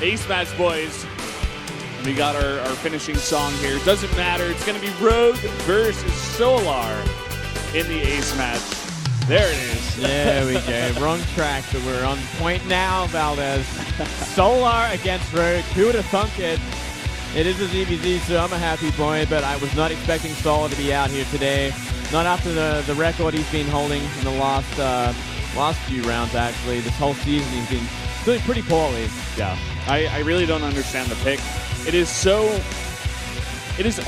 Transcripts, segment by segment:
Ace match, boys. We got our finishing song here. Doesn't matter. It's going to be Rogue versus Solar in the Ace match. There it is. There we go. Wrong track, but we're on point now, Valdez. Solar against Rogue. Who would have thunk it? It is a ZVZ, so I'm a happy boy, but I was not expecting Solar to be out here today. Not after the record he's been holding in the last few rounds, actually. This whole season he's been doing pretty poorly. Yeah. I really don't understand the pick. It is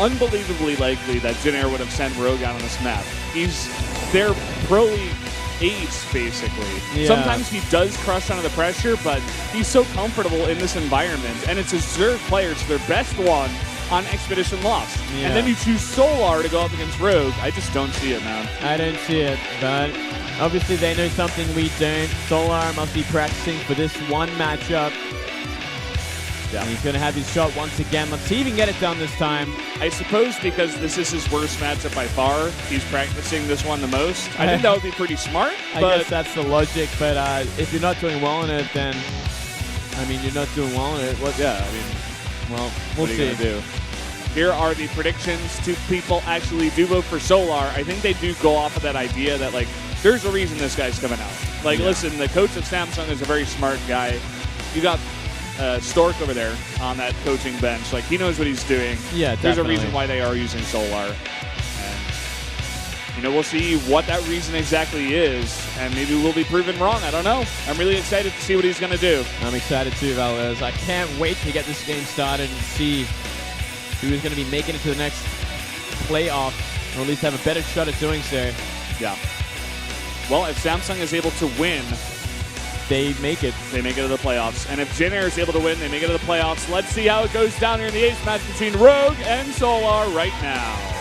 unbelievably likely that Jin Air would have sent Rogue out on this map. He's their Proleague ace, basically. Yeah. Sometimes he does crush under the pressure, but he's so comfortable in this environment. And it's a Zerg player, so their best one on Expedition lost. Yeah. And then you choose Solar to go up against Rogue. I just don't see it, man. I don't see it, but obviously they know something we don't. Solar must be practicing for this one matchup. Yeah. And he's going to have his shot once again. Let's see if he can get it done this time. I suppose because this is his worst matchup by far, he's practicing this one the most. I think that would be pretty smart. I guess that's the logic, but if you're not doing well in it, then, I mean, you're not doing well in it. Yeah, I mean, well, we'll what are see. you gonna do? Here are the predictions. 2 people actually do vote for Solar. I think they do go off of that idea that, like, there's a reason this guy's coming out. Like, listen, the coach of Samsung is a very smart guy. You got Stork over there on that coaching bench. Like, he knows what he's doing. Yeah, definitely. There's a reason why they are using Solar. And, you know, we'll see what that reason exactly is, and maybe we'll be proven wrong. I don't know. I'm really excited to see what he's going to do. I'm excited too, Valdez. I can't wait to get this game started and see who is going to be making it to the next playoff, or at least have a better shot at doing so. Yeah. Well, if Samsung is able to win, they make it. They make it to the playoffs. And if Jin Air is able to win, they make it to the playoffs. Let's see how it goes down here in the ace match between Rogue and Solar right now.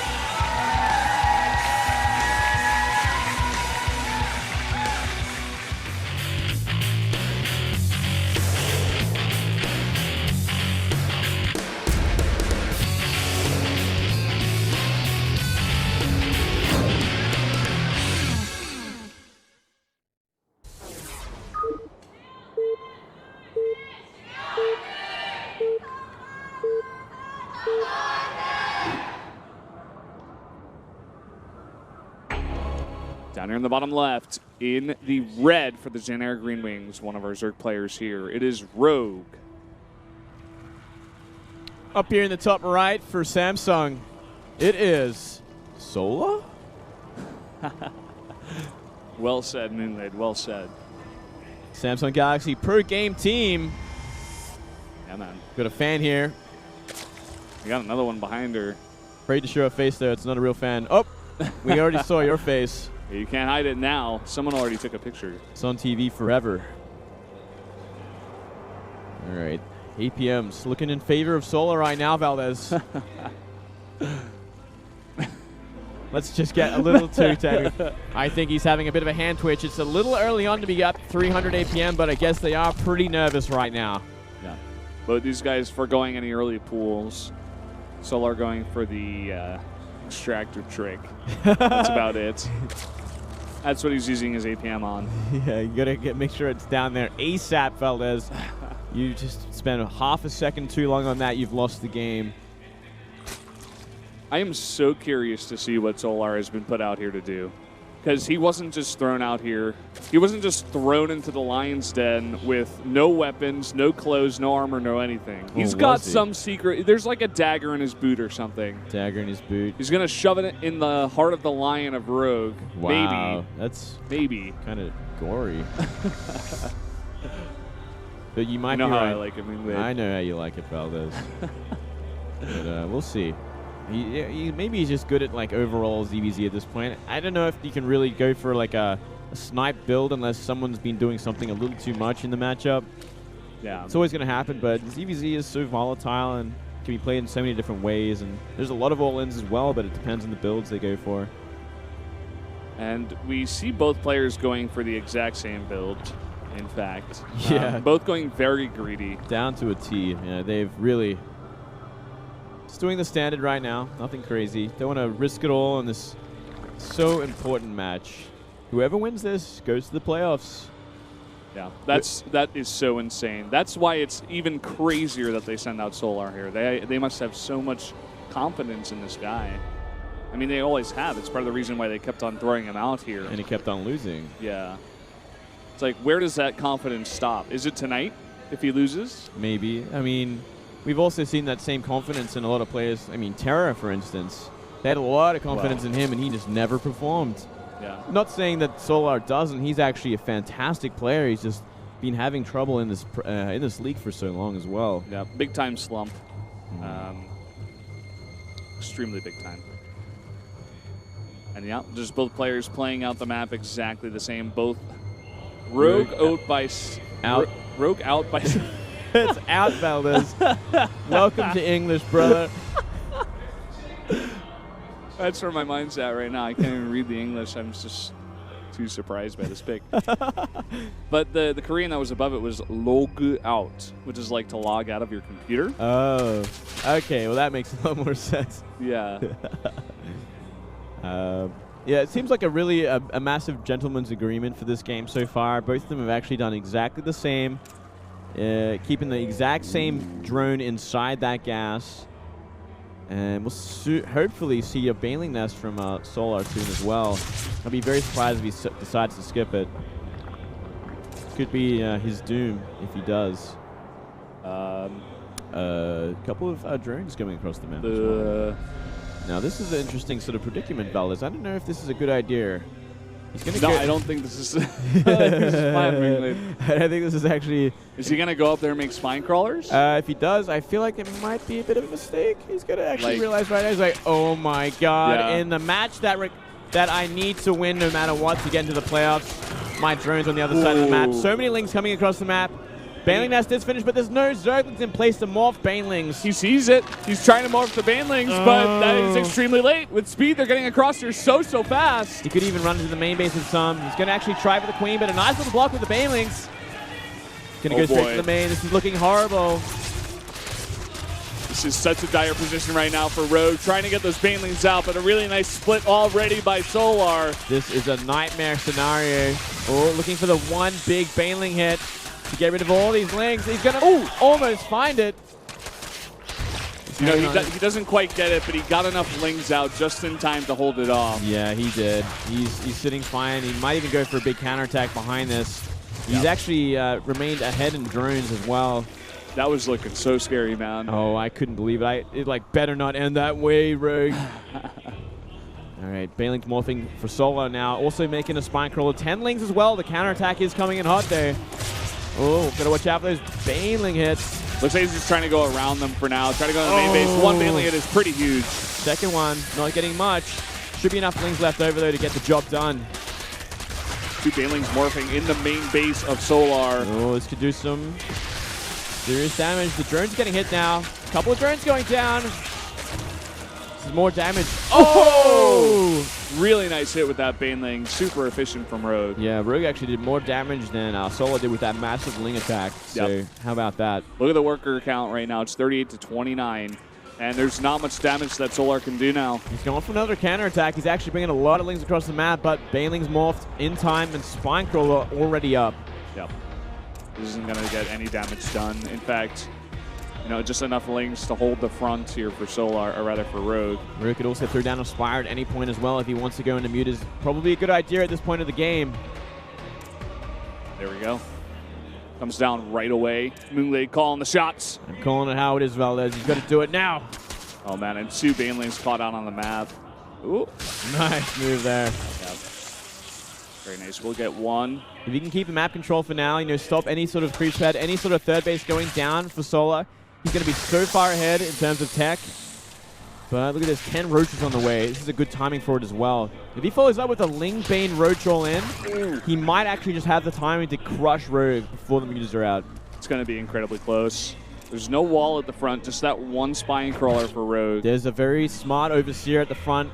Down here in the bottom left, in the red for the Jin Air Green Wings, one of our Zerg players here, it is Rogue. Up here in the top right for Samsung, it is Solar? Well said, Moonlade, well said. Samsung Galaxy per game team. Yeah, man. Got a fan here. We got another one behind her. Afraid to show a face there. It's not a real fan. Oh, we already saw your face. You can't hide it now. Someone already took a picture. It's on TV forever. All right. APM's looking in favor of Solar right now, Valdez. Let's just get a little too technical. I think he's having a bit of a hand twitch. It's a little early on to be up 300 APM, but I guess they are pretty nervous right now. Yeah. Both these guys foregoing any early pools. Solar going for the extractor trick. That's about it. That's what he's using his APM on. Yeah, you gotta make sure it's down there ASAP, Valdez. You just spent half a second too long on that, you've lost the game. I am so curious to see what Solar has been put out here to do. Because he wasn't just thrown out here. He wasn't just thrown into the lion's den with no weapons, no clothes, no armor, no anything. He's got some secret. There's like a dagger in his boot or something. Dagger in his boot. He's going to shove it in the heart of the lion of Rogue. Wow. Maybe. That's maybe kind of gory. But you might know be how right. I like it. I know how you like it, Valdez. But we'll see. Maybe he's just good at like overall ZVZ at this point. I don't know if you can really go for like a snipe build unless someone's been doing something a little too much in the matchup. Yeah, it's always going to happen, but ZVZ is so volatile and can be played in so many different ways. And there's a lot of all-ins as well, but it depends on the builds they go for. And we see both players going for the exact same build, in fact. Yeah. Both going very greedy. Down to a T. Yeah, they've really... Just doing the standard right now. Nothing crazy. Don't want to risk it all in this so important match. Whoever wins this goes to the playoffs. Yeah, that is so insane. That's why it's even crazier that they send out Solar here. They must have so much confidence in this guy. I mean, they always have. It's part of the reason why they kept on throwing him out here. And he kept on losing. Yeah. It's like, where does that confidence stop? Is it tonight if he loses? Maybe. I mean, we've also seen that same confidence in a lot of players. I mean, Terra, for instance. They had a lot of confidence in him, and he just never performed. Yeah. Not saying that Solar doesn't. He's actually a fantastic player. He's just been having trouble in this league for so long as well. Yeah, big time slump. Extremely big time. And yeah, just both players playing out the map exactly the same. Both Rogue out by Rogue out by. It's out, Valdez. Welcome to English, brother. That's where my mind's at right now. I can't even read the English. I'm just too surprised by this pick. But the Korean that was above it was log out, which is like to log out of your computer. Oh, okay. Well, that makes a lot more sense. Yeah. Yeah, it seems like a really a massive gentleman's agreement for this game so far. Both of them have actually done exactly the same, keeping the exact same drone inside that gas. And we'll hopefully see a Baneling Nest from Solar soon as well. I'll be very surprised if he decides to skip it. Could be his doom if he does. A couple of drones coming across the map as well. Now, this is an interesting sort of predicament, Valdez. I don't know if this is a good idea. He's gonna I don't think this is. This is fine, I think this is actually. Is he gonna go up there and make spine crawlers? If he does, I feel like it might be a bit of a mistake. He's gonna actually realize right now. He's like, oh my god! Yeah. In the match that I need to win no matter what to get into the playoffs, my drone's on the other side of the map. So many lings coming across the map. Baneling Nest is finished, but there's no Zerglings in place to morph Banelings. He sees it. He's trying to morph the Banelings, but that is extremely late. With speed, they're getting across here so fast. He could even run into the main base with some. He's going to actually try for the Queen, but a nice little block with the Banelings. Going to go straight to the main. This is looking horrible. This is such a dire position right now for Rogue, trying to get those Banelings out, but a really nice split already by Solar. This is a nightmare scenario. Oh, looking for the one big Baneling hit to get rid of all these lings. He's going to almost find it. You know, he doesn't quite get it, but he got enough lings out just in time to hold it off. Yeah, he did. He's sitting fine. He might even go for a big counterattack behind this. He's actually remained ahead in drones as well. That was looking so scary, man. Oh, I couldn't believe it. It like better not end that way, Rogue. All right, Baneling's morphing for Solar now. Also making a spine crawler. 10 lings as well. The counterattack is coming in hot there. Oh, gotta watch out for those Baneling hits. Looks like he's just trying to go around them for now. Try to go to the main base. One Baneling hit is pretty huge. Second one, not getting much. Should be enough lings left over, though, to get the job done. Two Banelings morphing in the main base of Solar. Oh, this could do some serious damage. The drone's getting hit now. A couple of drones going down. This is more damage. Oh! Really nice hit with that Baneling. Super efficient from Rogue. Yeah, Rogue actually did more damage than Solar did with that massive ling attack. So how about that? Look at the worker count right now. It's 38 to 29. And there's not much damage that Solar can do now. He's going for another counterattack. He's actually bringing a lot of lings across the map, but Baneling's morphed in time and Spine Crawler already up. Yep. This isn't going to get any damage done. In fact, you know, just enough lings to hold the front here for Solar, or rather for Rogue. Rogue could also throw down a Spire at any point as well if he wants to go into mute. Is probably a good idea at this point of the game. There we go. Comes down right away. Moonglade calling the shots. I'm calling it how it is, Valdez. He's got to do it now. Oh, man, and two Banelings caught out on the map. Ooh. Nice move there. Yep. Very nice. We'll get one. If you can keep the map control for now, you know, stop any sort of creep pad, any sort of third base going down for Solar. He's going to be so far ahead in terms of tech. But look at this, 10 roaches on the way. This is a good timing for it as well. If he follows up with a Ling Bane roach all in, he might actually just have the timing to crush Rogue before the mutas are out. It's going to be incredibly close. There's no wall at the front, just that one spine crawler for Rogue. There's a very smart overseer at the front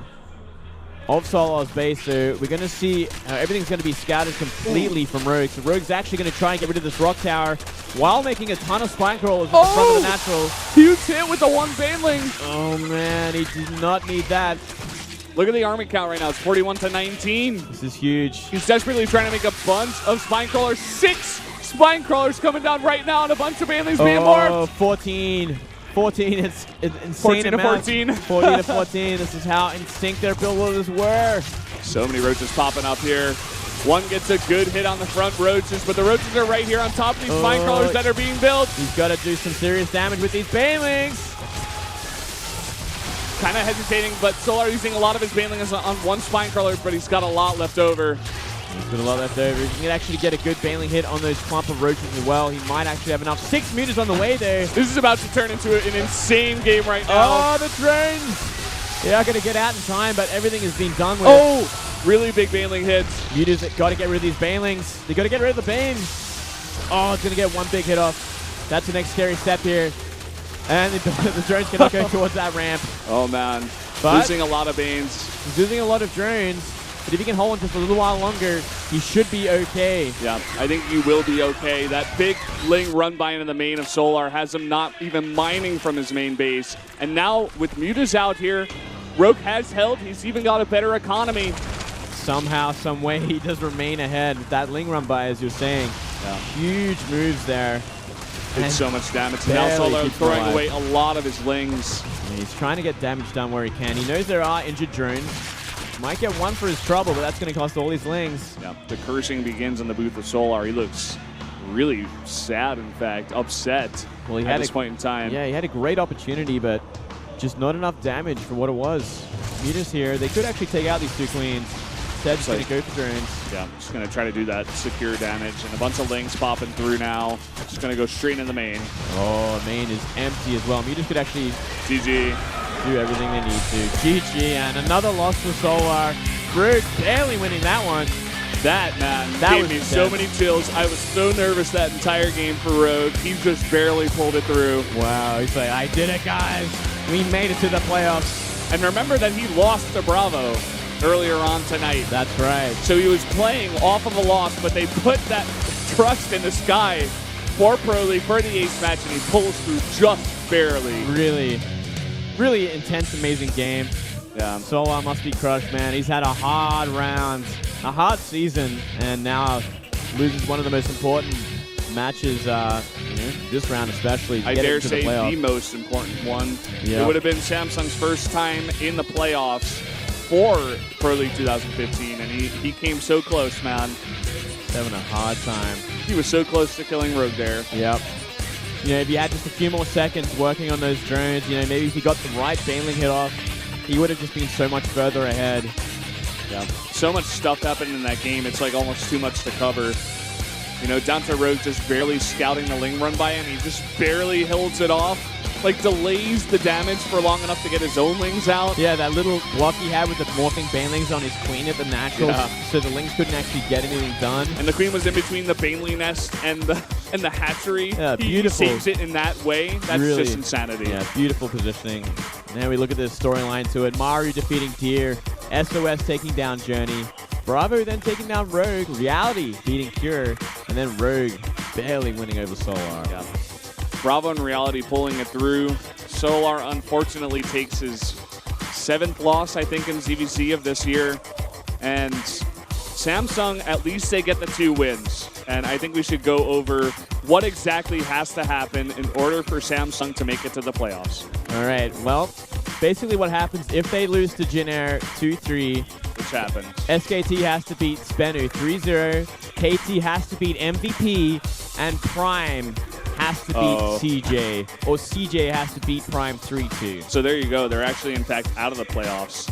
of Solar's base, so we're going to see everything's going to be scattered completely from Rogue. So Rogue's actually going to try and get rid of this rock tower while making a ton of spine crawlers at the front of the natural. Huge hit with the one Baneling. Oh man, he did not need that. Look at the army count right now. It's 41 to 19. This is huge. He's desperately trying to make a bunch of spine crawlers. 6 Spine Crawlers coming down right now, and a bunch of banelings being morphed. 14. 14, it's insane 14 to amount. 14. 14 to 14. This is how in sync their builders were. So many roaches popping up here. One gets a good hit on the front roaches, but the roaches are right here on top of these Spine Crawlers that are being built. He's got to do some serious damage with these banelings. Kind of hesitating, but Solar using a lot of his banelings on one Spine Crawler, but he's got a lot left over. He's got a lot left over. He can actually get a good baneling hit on those clump of roaches as well. He might actually have enough. 6 meters on the way there. This is about to turn into an insane game right now. Oh, the drones! They are going to get out in time, but everything has been done with. Oh, really big baneling hits. Mutas got to get rid of these banelings. They got to get rid of the banes. Oh, it's going to get one big hit off. That's the next scary step here. And the drones cannot go towards that ramp. Oh, man. But losing a lot of banes. He's losing a lot of drones. But if he can hold on just a little while longer, he should be okay. Yeah, I think he will be okay. That big Ling run by into the main of Solar has him not even mining from his main base. And now with Mutas out here, Rogue has held. He's even got a better economy. Somehow, some way, he does remain ahead with that Ling run by, as you're saying. Yeah. Huge moves there. Did so much damage. Now Solar throwing away a lot of his Lings. And he's trying to get damage done where he can. He knows there are injured drones. Might get one for his trouble, but that's going to cost all his Lings. Yeah, the cursing begins in the booth of Solar. He looks really sad, in fact, upset well, he at had this point in time. Yeah, he had a great opportunity, but just not enough damage for what it was. Mutas here. They could actually take out these two queens. Instead, going to go for drones. Yeah, just going to try to do that secure damage. And a bunch of Lings popping through now. Just going to go straight in the main. Oh, main is empty as well. Mutas could actually GG. Do everything they need to. GG, and another loss for Solar. Rogue barely winning that one. That, man, gave me so many chills. I was so nervous that entire game for Rogue. He just barely pulled it through. Wow, he's like, I did it, guys. We made it to the playoffs. And remember that he lost to Bravo earlier on tonight. That's right. So he was playing off of a loss, but they put that trust in this guy for Proleague, for the ace match, and he pulls through just barely. Really intense, amazing game. Yeah. Solar must be crushed, man. He's had a hard round, a hard season, and now loses one of the most important matches, this round especially. I dare say the most important one. Yep. It would have been Samsung's first time in the playoffs for Pro League 2015, and he came so close, man. He's having a hard time. He was so close to killing Rogue there. Yep. If he had just a few more seconds working on those drones, maybe if he got the right baneling hit off, he would have just been so much further ahead. Yeah. So much stuff happened in that game, it's like almost too much to cover. Down to Rogue just barely scouting the Ling run by him. He just barely holds it off. Like, delays the damage for long enough to get his own Lings out. Yeah, that little block he had with the morphing banelings on his queen at the naturals, so the Lings couldn't actually get anything done. And the queen was in between the baneling nest and the hatchery. Yeah, beautiful. He saves it in that way. That's really, just insanity. Yeah, beautiful positioning. Now we look at the storyline to it. Maru defeating Tier, SOS taking down Journey, Bravo then taking down Rogue, Reality beating Cure, and then Rogue barely winning over Solar. Yeah. Bravo and Reality pulling it through. Solar unfortunately takes his 7th loss, I think, in ZVZ of this year. And Samsung, at least they get the 2 wins. And I think we should go over what exactly has to happen in order for Samsung to make it to the playoffs. All right, well, basically what happens if they lose to Jin Air 2-3. Which happens. SKT has to beat Spenu 3-0. KT has to beat MVP. And Prime has to beat CJ, or CJ has to beat Prime 3-2. So there you go. They're actually, in fact, out of the playoffs.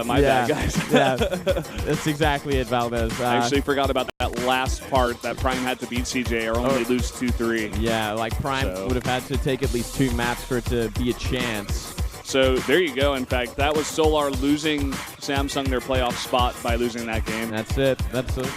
My bad, guys. Yeah, that's exactly it, Valdez. I actually forgot about that last part, that Prime had to beat CJ or only lose 2-3. Yeah, like Prime would have had to take at least 2 maps for it to be a chance. So there you go. In fact, that was Solar losing Samsung their playoff spot by losing that game. That's it. That's it.